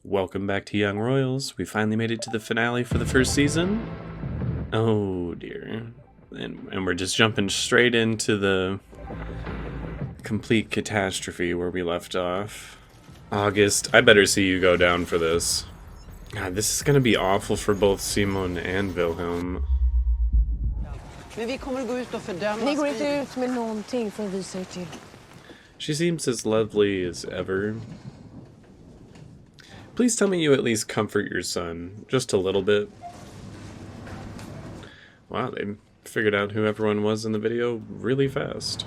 Welcome back to Young Royals. We finally made it to the finale for the first season. Oh dear. And we're just jumping straight into the complete catastrophe where we left off. August, I better see you go down for this. God, this is gonna be awful for both Simon and Wilhelm. Ni går inte ut med någonting för att visa er till. She seems as lovely as ever. Please tell me you at least comfort your son, just a little bit. Wow, they figured out who everyone was in the video really fast.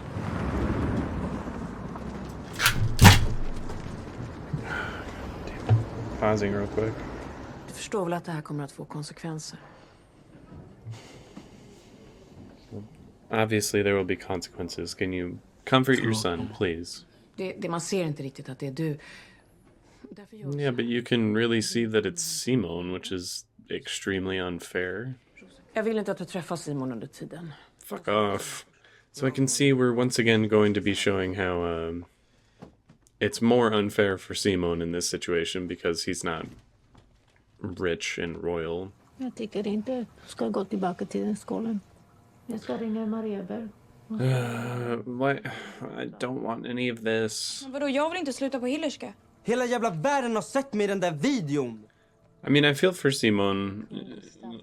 Pausing real quick. Du förstår väl att det här kommer att få konsekvenser? Obviously there will be consequences. Can you comfort your son, please? Det man ser inte riktigt att det är du. Yeah, but you can really see that it's Simon, which is extremely unfair. Jag vill inte att du träffar Simon under tiden. Fuck off. So I can see we're once again going to be showing how it's more unfair for Simon in this situation because he's not rich and royal. Jag tycker inte du ska gå tillbaka till den skolan. Jag ska ringa Mariaberg. What? I don't want any of this. Vadå, jag vill inte sluta på Hillerska. Hela jävla världen har sett mig i den där videon. I mean, I feel for Simon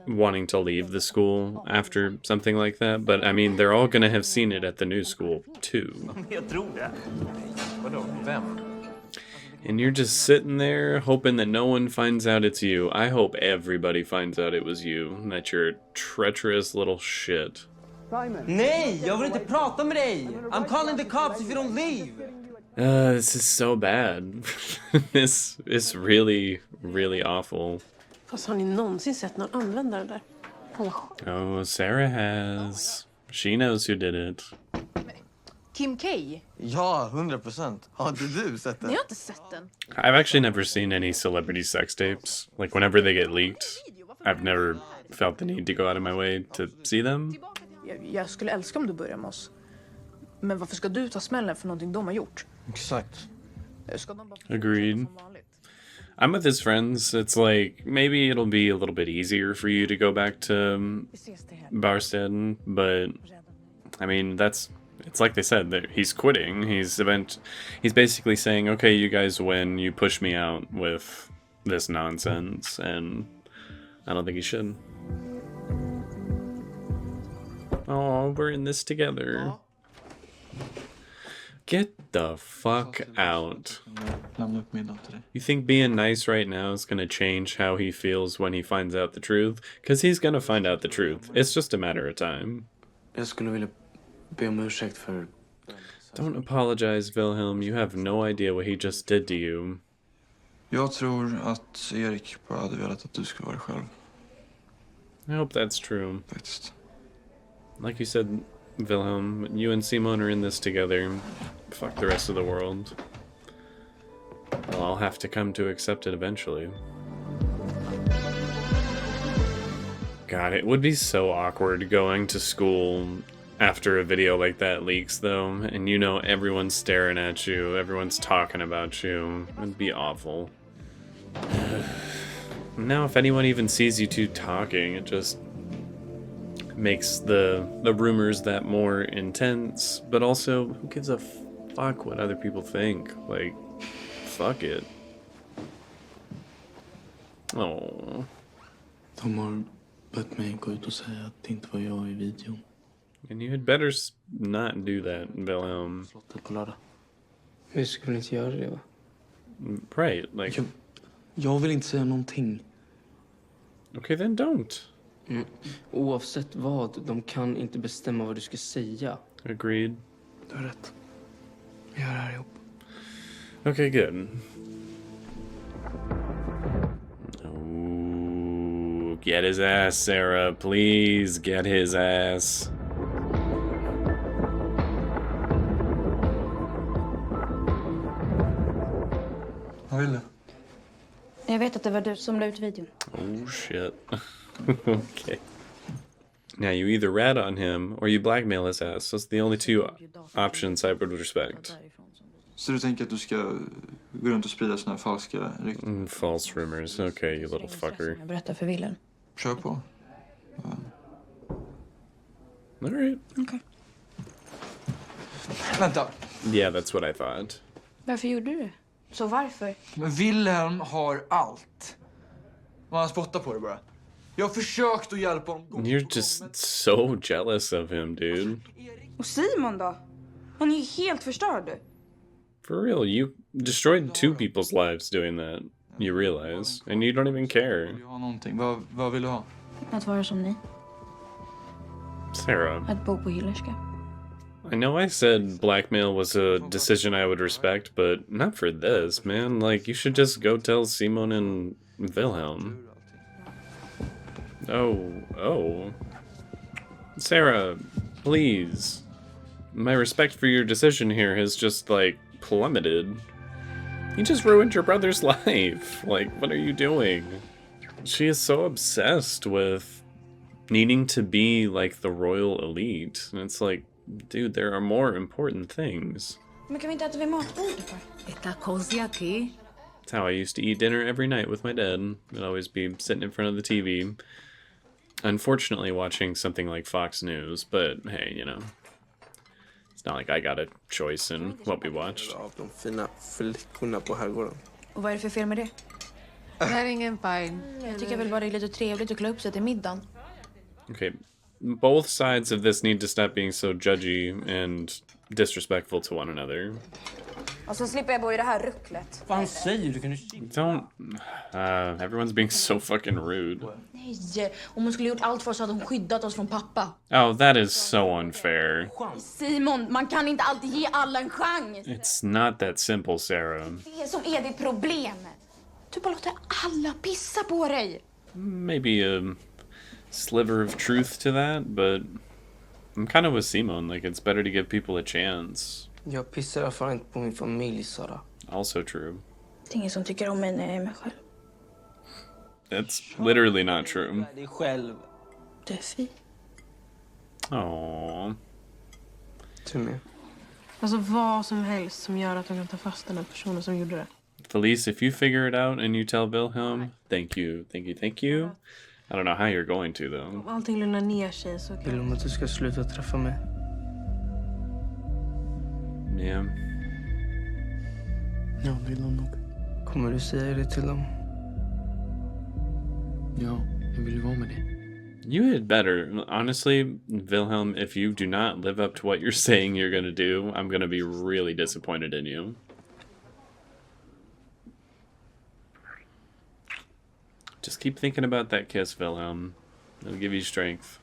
wanting to leave the school after something like that, but I mean, they're all gonna have seen it at the new school too. Jag tror det. Vadå, vem? And you're just sitting there hoping that no one finds out it's you. I hope everybody finds out it was you, that you're a treacherous little shit. Nej, jag vill inte prata med dig. I'm calling the cops if you don't leave. This is so bad. This is really, really awful. Fast har ni någonsin sett någon använda det där? Oh, Sarah has. She knows who did it. Kim K? Ja, 100%. Har inte du sett den? Ni har inte sett den. I've actually never seen any celebrity sex tapes. Like, whenever they get leaked, I've never felt the need to go out of my way to see them. Jag skulle älska om du börjar med oss. Men varför ska du ta smällen för någonting de har gjort? Exakt. Ska de bara Agreed. som vanligt? I'm with his friends. It's like, maybe it'll be a little bit easier for you to go back to Vi ses till helgen. Barstead, but I mean, it's like they said, that he's quitting. He's basically saying, okay, you guys win, you push me out with this nonsense, and I don't think he should. Oh, we're in this together. Get the fuck out. Lämna upp middag till dig. You think being nice right now is gonna change how he feels when he finds out the truth? Because he's gonna find out the truth. It's just a matter of time. Jag skulle vilja be om ursäkt för... Don't apologize, Wilhelm. You have no idea what he just did to you. Jag tror att Erik bara hade velat att du skulle vara dig själv. I hope that's true. Faktiskt. Like you said, Wilhelm, you and Simon are in this together. Fuck the rest of the world. Well, I'll have to come to accept it eventually. God, it would be so awkward going to school after a video like that leaks, though, and you know everyone's staring at you, everyone's talking about you. It'd be awful. Now, if anyone even sees you two talking, it just makes the rumors that more intense, but also, who gives a fuck what other people think? Like, fuck it. Oh. De har bett mig gå ut och säga att det inte var jag i videon. And you had better not do that, Wilhelm. Slottet på lördag. Vi skulle inte göra det, va? Right, like... Jag vill inte säga någonting. Okay, then don't. Oavsett vad, de kan inte bestämma vad du ska säga. Agreed. Du har rätt. Vi gör det här ihop. Okay, good. Oh, get his ass, Sarah. Please get his ass. Vad vill du? Jag vet att det var du som la ut videon. Oh, shit. Okay. Now, you either rat on him or you blackmail his ass. Those are the only two options I would respect. Så du tänker att du ska gå runt och sprida såna här falska rykten? False rumors. Okay, you little fucker. Jag berättar för Wilhelm. Kör på. All right. Okej. Vänta. Yeah, that's what I thought. Varför gjorde du det? Så varför? Men Wilhelm har allt. Och han spottar på det bara. Jag har försökt att hjälpa honom. You're just so jealous of him, dude. Och Simon då? Han är ju helt förstörd. For real, you destroyed 2 people's lives doing that. You realize. And you don't even care. Jag har någonting. Vad vill du ha? Att vara som ni. Sarah. Att bo på Hillerska. I know I said blackmail was a decision I would respect, but not for this, man. Like, you should just go tell Simon and Wilhelm. Oh. Sarah, please. My respect for your decision here has just, like, plummeted. You just ruined your brother's life. Like, what are you doing? She is so obsessed with needing to be, like, the royal elite. And it's like, dude, there are more important things. Men kan vi inte äta vid matbordet då? It's how I used to eat dinner every night with my dad. I'd always be sitting in front of the TV. Unfortunately watching something like Fox News, but hey, you know. It's not like I got a choice in what we watched. Av de fina flickorna på herrgården. Och vad är det för fel med det? Det här är ingen fine. Jag tycker väl bara det är lite trevligt att klä upp sig till middagen. Okay, both sides of this need to stop being so judgy and disrespectful to one another. Och så slipper jag bo i det här rucklet. Vad fan säger du? Kan du... Don't... everyone's being so fucking rude. Nej, om hon skulle gjort allt för oss hade hon skyddat oss från pappa. Oh, that is so unfair. Simon, man kan inte alltid ge alla en chans. It's not that simple, Sarah. Det som är ditt problem. Du bara låter alla pissa på dig. Maybe a sliver of truth to that, but I'm kind of with Simon. Like, it's better to give people a chance. Jag pissar i alla fall inte på min familj, Sara. Also true. Det är ingen som tycker om mig när jag är mig själv. That's literally not true. dig själv. Du är fin. Aww. Du med. Alltså vad som helst som gör att de kan ta fast den här personen som gjorde det. Felice, if you figure it out and you tell Wilhelm, thank you. I don't know how you're going to, though. Om allting lugnar ner sig så Vill kan... de att du ska sluta träffa mig? Yeah. Ja, vill de nog. Kommer du säga det till dem? Ja, jag vill ju vara med det. You had better. Honestly, Wilhelm, if you do not live up to what you're saying you're gonna do, I'm gonna be really disappointed in you. Just keep thinking about that kiss, Wilhelm. It'll give you strength.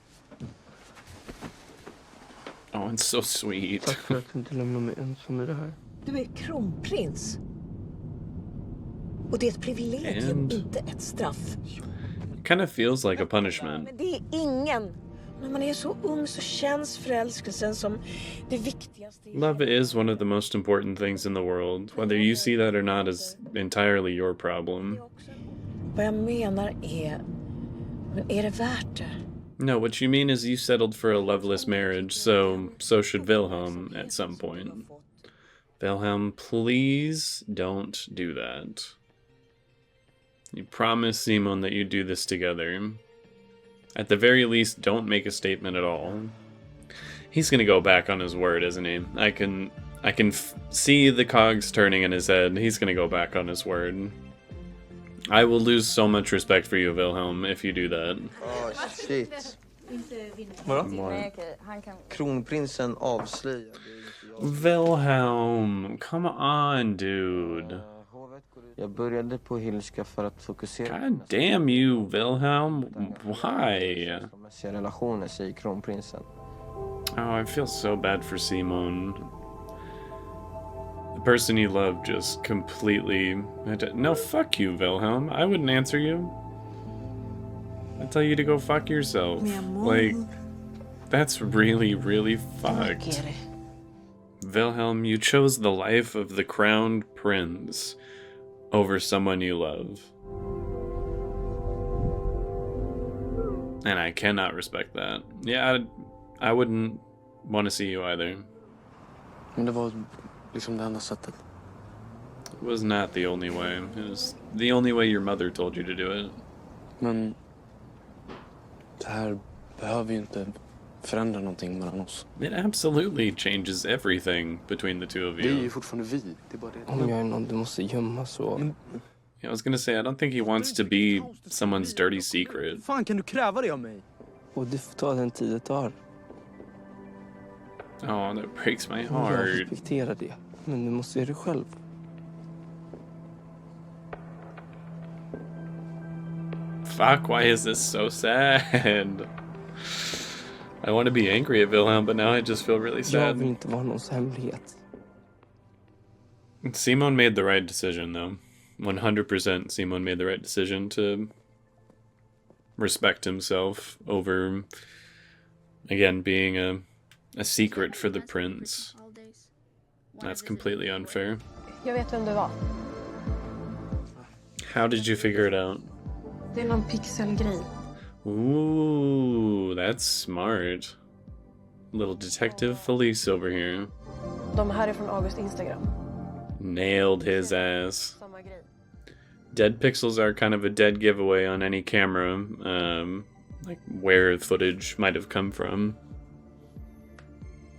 Oh, it's so sweet. Tack för att du inte lämnar mig ensam i det här. Du är kronprins. Och det är ett privilegium, And- inte ett straff. Kind of feels like a punishment. Men det är ingen. När man är så ung så känns förälskelsen som det viktigaste. Love is one of the most important things in the world. Whether you see that or not is entirely your problem. Vad jag menar är, men är det värt det? No, what you mean is you settled for a loveless marriage, so should Wilhelm at some point. Wilhelm, please don't do that. You promise Simon that you do this together. At the very least, don't make a statement at all. He's gonna go back on his word, isn't he? I can see the cogs turning in his head. He's gonna go back on his word. I will lose so much respect for you, Wilhelm, if you do that. Oh shit. Vadå? Kronprinsen avslöjad. Wilhelm, come on, dude. Jag började på Hillerska för att fokusera God damn you, Wilhelm. Why? på relationer, säger kronprinsen. Oh, I feel so bad for Simon. The person you love just completely... No, fuck you, Wilhelm. I wouldn't answer you. I'd tell you to go fuck yourself. Like, that's really, really fucked. Wilhelm, you chose the life of the crowned prince over someone you love. And I cannot respect that. Yeah, I wouldn't want to see you either. Men det var liksom det enda sättet. It was not the only way. It was the only way your mother told you to do it. Men det här behöver ju inte förändra någonting mellan oss. It absolutely changes everything between the two of Vi är you. ju fortfarande vi. Det är bara det. Om jag är någon du måste gömma så... I was gonna say, I don't think he wants to be someone's dirty secret. Fan kan du kräva det av mig? Och det får ta den tid det tar. Oh, that breaks my Jag heart. respekterar det. Men du måste göra det själv. Fuck, why is this so sad? I want to be angry at Wilhelm, but now I just feel really Jag sad. vill inte vara någons hemlighet. Simon made the right decision, though. 100% Simon made the right decision to respect himself over, again, being a secret for the prince. That's completely unfair. Jag vet vem det var. How did you figure it out? Det är någon pixelgrej. Ooh, that's smart. Little Detective Felice over here. De här är från Augusts Instagram. Nailed his ass. Samma grej. Dead pixels are kind of a dead giveaway on any camera, like where footage might have come from.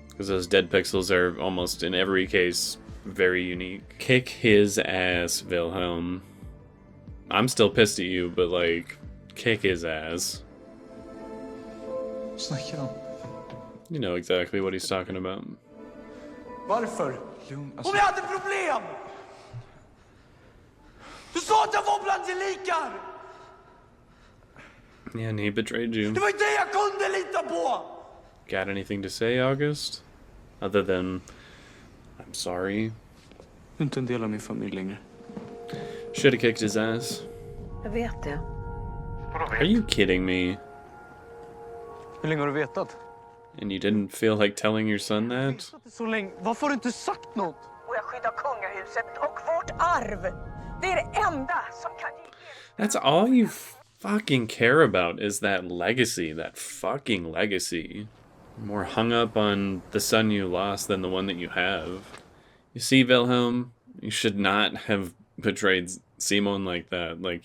Because those dead pixels are almost in every case very unique. Kick his ass, Wilhelm. I'm still pissed at you, but like, kick his ass. Snackar om. You know exactly what he's talking about. Varför? Lugn, Om jag hade problem! Du sa att jag var bland gelikar! Yeah, and he betrayed you. Det var ju det jag kunde lita på! Got anything to say, August? Other than, I'm sorry. Inte en del av min familj längre. Should have kicked his ass. Jag vet det. Are you kidding me? Hur länge har du vetat? And you didn't feel like telling your son that? Så länge. Varför har du inte sagt något? Och jag skyddar kungahuset och vårt arv. Det är det enda som kan ge... That's all you fucking care about is that legacy, that fucking legacy. More hung up on the son you lost than the one that you have. You see, Wilhelm, you should not have betrayed Simon like that. Like,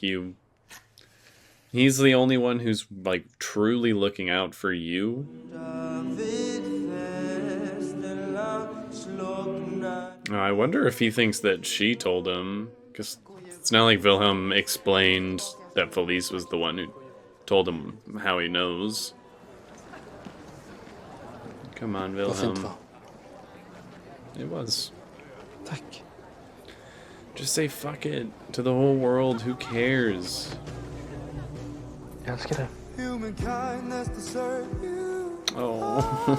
he's the only one who's, like, truly looking out for you. I wonder if he thinks that she told him, because it's not like Wilhelm explained that Felice was the one who told him how he knows. Come on, Vad fint, Wilhelm. va? It was. Tack. Just say fuck it to the whole world. Who cares? Jag älskar det. Oh.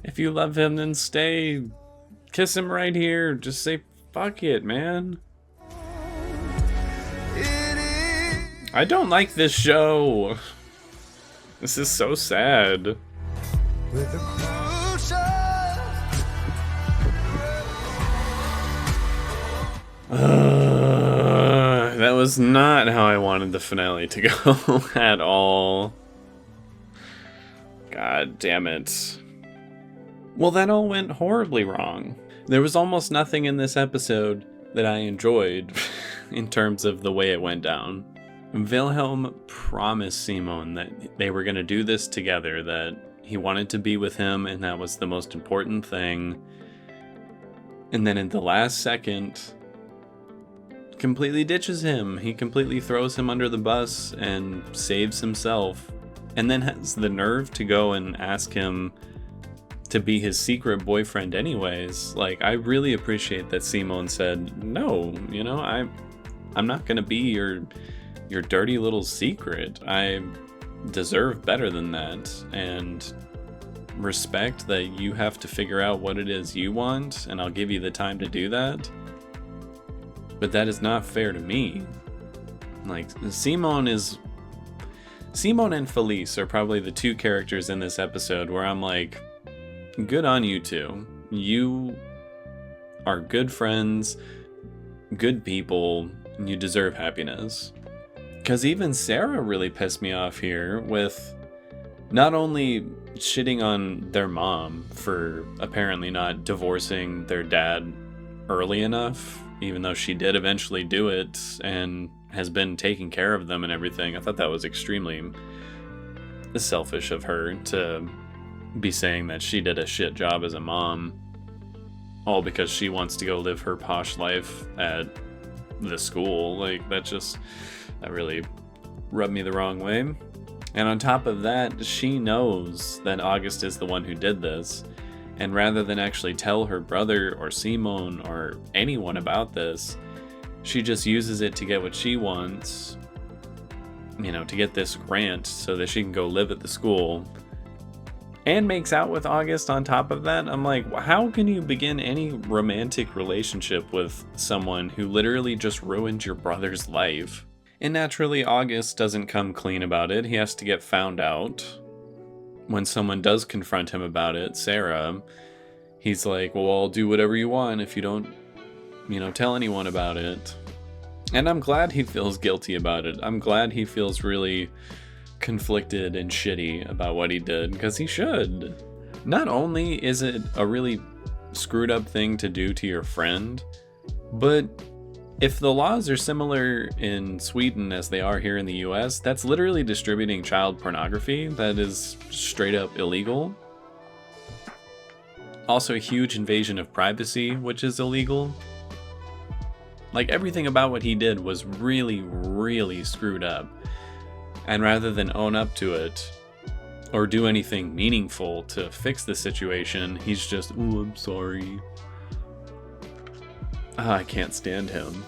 If you love him, then stay. Kiss him right here. Just say fuck it, man. I don't like this show. This is so sad. That was not how I wanted the finale to go at all. God damn it. Well, that all went horribly wrong. There was almost nothing in this episode that I enjoyed in terms of the way it went down. Wilhelm promised Simon that they were going to do this together, that he wanted to be with him, and that was the most important thing. And then in the last second, completely ditches him. He completely throws him under the bus and saves himself. And then has the nerve to go and ask him to be his secret boyfriend anyways. Like, I really appreciate that Simon said, no, you know, I'm not gonna be your dirty little secret. I deserve better than that, and respect that you have to figure out what it is you want, and I'll give you the time to do that. But that is not fair to me. Like, Simon and Felice are probably the two characters in this episode where I'm like, good on you two. You are good friends, good people, and you deserve happiness. Because even Sarah really pissed me off here with not only shitting on their mom for apparently not divorcing their dad early enough, even though she did eventually do it and has been taking care of them and everything. I thought that was extremely selfish of her to be saying that she did a shit job as a mom, all because she wants to go live her posh life at the school. Like, that really rubbed me the wrong way. And on top of that, she knows that August is the one who did this, and rather than actually tell her brother or Simone or anyone about this, she just uses it to get what she wants, to get this grant so that she can go live at the school, and makes out with August on top of that. I'm like, how can you begin any romantic relationship with someone who literally just ruined your brother's life? And naturally, August doesn't come clean about it. He has to get found out. When someone does confront him about it, Sarah, he's like, well, I'll do whatever you want if you don't, tell anyone about it. And I'm glad he feels guilty about it. I'm glad he feels really conflicted and shitty about what he did, because he should. Not only is it a really screwed up thing to do to your friend, but if the laws are similar in Sweden as they are here in the US, that's literally distributing child pornography. That is straight up illegal. Also a huge invasion of privacy, which is illegal. Like, everything about what he did was really, really screwed up. And rather than own up to it, or do anything meaningful to fix the situation, he's just, oh, I'm sorry. I can't stand him.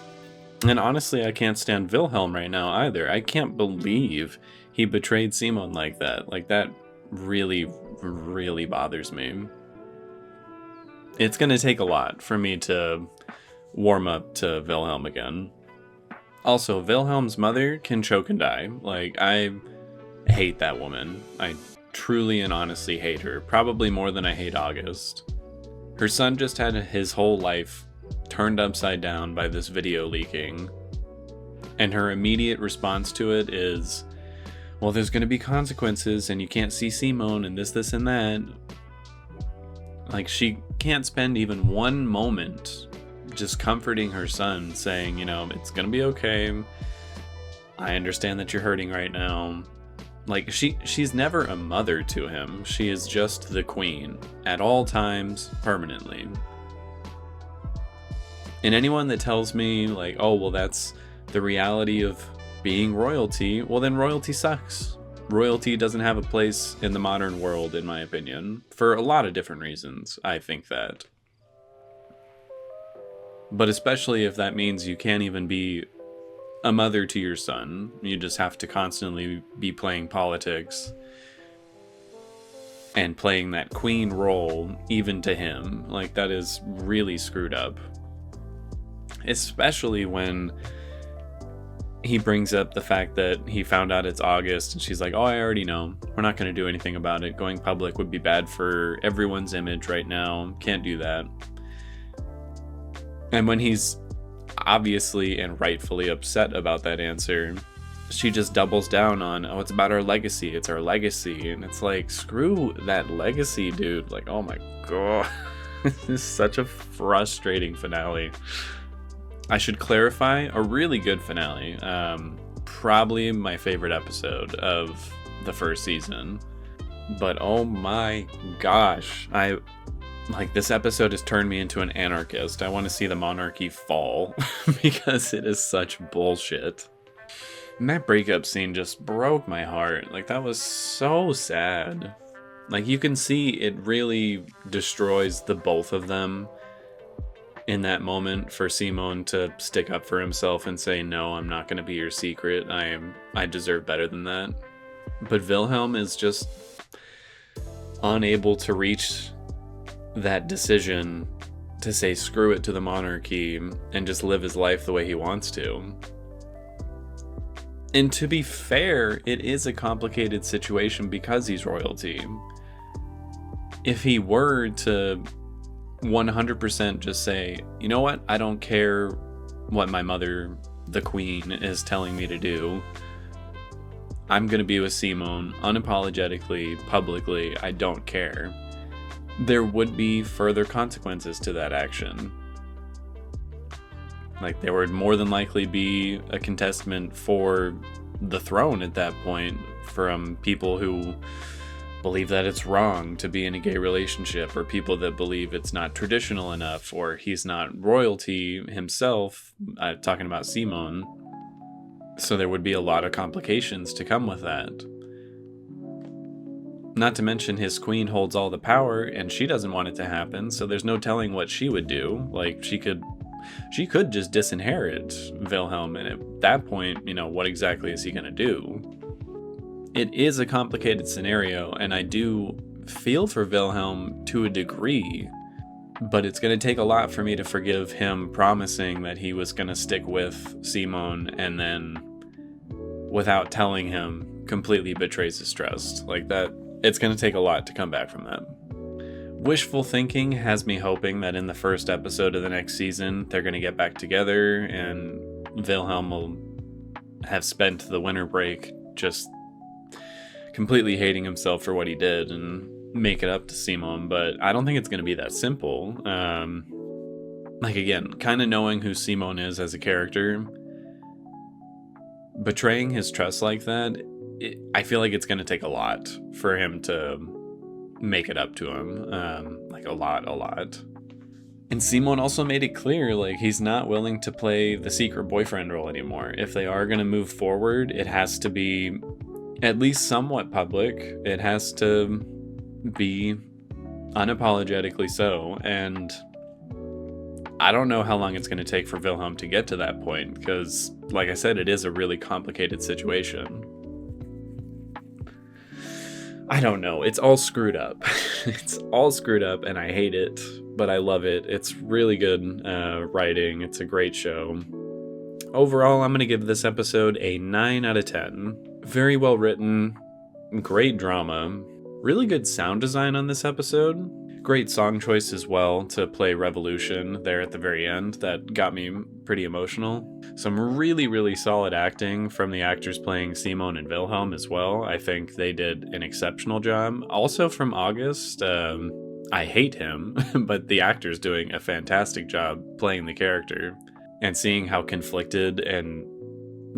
And honestly, I can't stand Wilhelm right now either. I can't believe he betrayed Simone like that. Like, that really, really bothers me. It's gonna take a lot for me to warm up to Wilhelm again. Also, Wilhelm's mother can choke and die. Like, I hate that woman. I truly and honestly hate her. Probably more than I hate August. Her son just had his whole life turned upside down by this video leaking. And her immediate response to it is, well, there's going to be consequences and you can't see Simone and this, and that. Like, she can't spend even one moment just comforting her son, saying, it's going to be okay. I understand that you're hurting right now. Like, she's never a mother to him. She is just the queen at all times, permanently. And anyone that tells me, like, oh, well, that's the reality of being royalty, well, then royalty sucks. Royalty doesn't have a place in the modern world, in my opinion, for a lot of different reasons. I think that. But especially if that means you can't even be a mother to your son. You just have to constantly be playing politics and playing that queen role even to him. Like, that is really screwed up. Especially when he brings up the fact that he found out it's August and she's like, oh, I already know. We're not going to do anything about it. Going public would be bad for everyone's image right now. Can't do that. And when he's obviously and rightfully upset about that answer, she just doubles down on, oh, it's about our legacy. It's our legacy. And it's like, screw that legacy, dude. Like, oh my god. This is such a frustrating finale. I should clarify, a really good finale. Probably my favorite episode of the first season. But oh my gosh. This episode has turned me into an anarchist. I want to see the monarchy fall because it is such bullshit. And that breakup scene just broke my heart. Like, that was so sad. Like, you can see it really destroys the both of them in that moment, for Simone to stick up for himself and say, no, I'm not going to be your secret. I deserve better than that. But Wilhelm is just unable to reach that decision to say screw it to the monarchy and just live his life the way he wants to. And to be fair, it is a complicated situation because he's royalty. If he were to 100% just say, you know what, I don't care what my mother, the queen, is telling me to do, I'm going to be with Simone unapologetically, publicly, I don't care, there would be further consequences to that action. Like, there would more than likely be a contestant for the throne at that point from people who believe that it's wrong to be in a gay relationship, or people that believe it's not traditional enough, or he's not royalty himself, talking about Simone. So there would be a lot of complications to come with that. Not to mention his queen holds all the power and she doesn't want it to happen, so there's no telling what she would do. Like, she could just disinherit Wilhelm, and at that point, what exactly is he going to do? It is a complicated scenario, and I do feel for Wilhelm to a degree, but it's going to take a lot for me to forgive him promising that he was going to stick with Simone, and then, without telling him, completely betrays his trust. Like that, it's going to take a lot to come back from that. Wishful thinking has me hoping that in the first episode of the next season, they're going to get back together, and Wilhelm will have spent the winter break just completely hating himself for what he did and make it up to Simone, but I don't think it's going to be that simple. Again, kind of knowing who Simone is as a character, betraying his trust like that, I feel like it's going to take a lot for him to make it up to him. Like a lot. And Simone also made it clear, like, he's not willing to play the secret boyfriend role anymore. If they are going to move forward, it has to be at least somewhat public. It has to be unapologetically so, and I don't know how long it's going to take for Wilhelm to get to that point, because, like I said, it is a really complicated situation. I don't know. It's all screwed up. It's all screwed up, and I hate it, but I love it. It's really good writing. It's a great show. Overall, I'm going to give this episode a 9 out of 10. Very well written, great drama, really good sound design on this episode. Great song choice as well to play Revolution there at the very end. That got me pretty emotional. Some really, really solid acting from the actors playing Simone and Wilhelm as well. I think they did an exceptional job. Also from August, I hate him, but the actor's doing a fantastic job playing the character. And seeing how conflicted and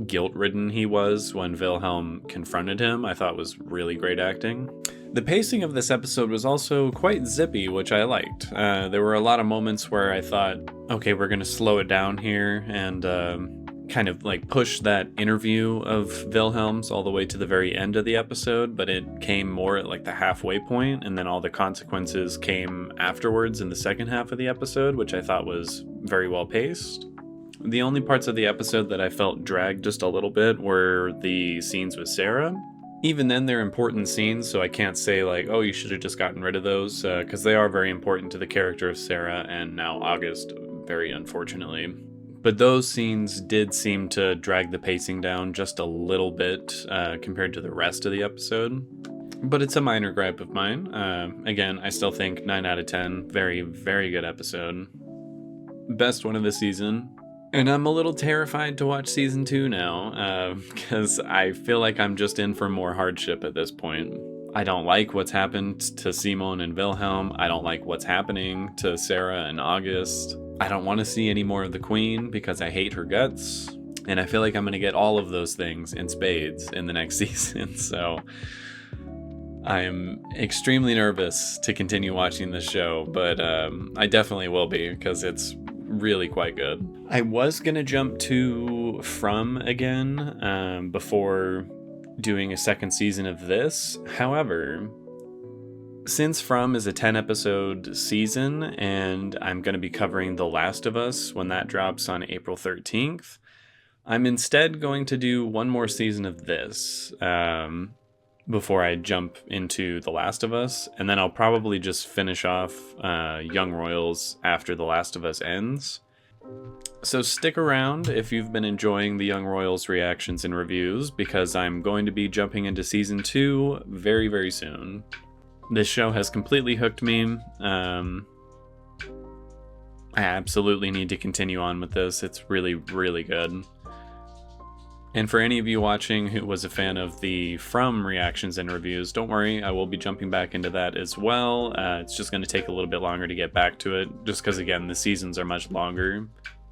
guilt-ridden he was when Wilhelm confronted him, I thought was really great acting. The pacing of this episode was also quite zippy, which I liked. There were a lot of moments where I thought, okay, we're going to slow it down here and kind of like push that interview of Wilhelm's all the way to the very end of the episode, but it came more at like the halfway point, and then all the consequences came afterwards in the second half of the episode, which I thought was very well paced. The only parts of the episode that I felt dragged just a little bit were the scenes with Sarah. Even then, they're important scenes, so I can't say like, oh, you should have just gotten rid of those, because they are very important to the character of Sarah and now August, very unfortunately. But those scenes did seem to drag the pacing down just a little bit compared to the rest of the episode. But it's a minor gripe of mine. Again, I still think 9 out of 10, very, very good episode. Best one of the season. And I'm a little terrified to watch season 2 now, because I feel like I'm just in for more hardship at this point. I don't like what's happened to Simone and Wilhelm. I don't like what's happening to Sarah and August. I don't want to see any more of the Queen because I hate her guts. And I feel like I'm going to get all of those things in spades in the next season. So I'm extremely nervous to continue watching this show, but I definitely will be because it's really quite good. I was gonna jump to From again before doing a second season of this. However, since From is a 10 episode season and I'm gonna be covering The Last of Us when that drops on April 13th, I'm instead going to do one more season of this before I jump into The Last of Us, and then I'll probably just finish off Young Royals after The Last of Us ends. So stick around if you've been enjoying the Young Royals reactions and reviews, because I'm going to be jumping into season 2 very, very soon. This show has completely hooked me. I absolutely need to continue on with this. It's really, really good. And for any of you watching who was a fan of the From reactions and reviews, don't worry, I will be jumping back into that as well. It's just going to take a little bit longer to get back to it, just because, again, the seasons are much longer.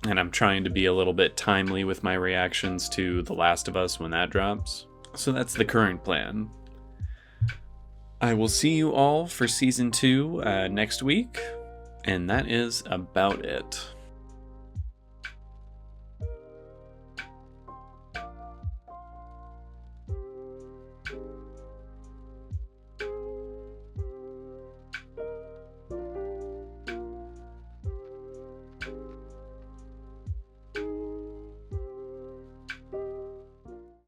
And I'm trying to be a little bit timely with my reactions to The Last of Us when that drops. So that's the current plan. I will see you all for Season 2 next week, and that is about it.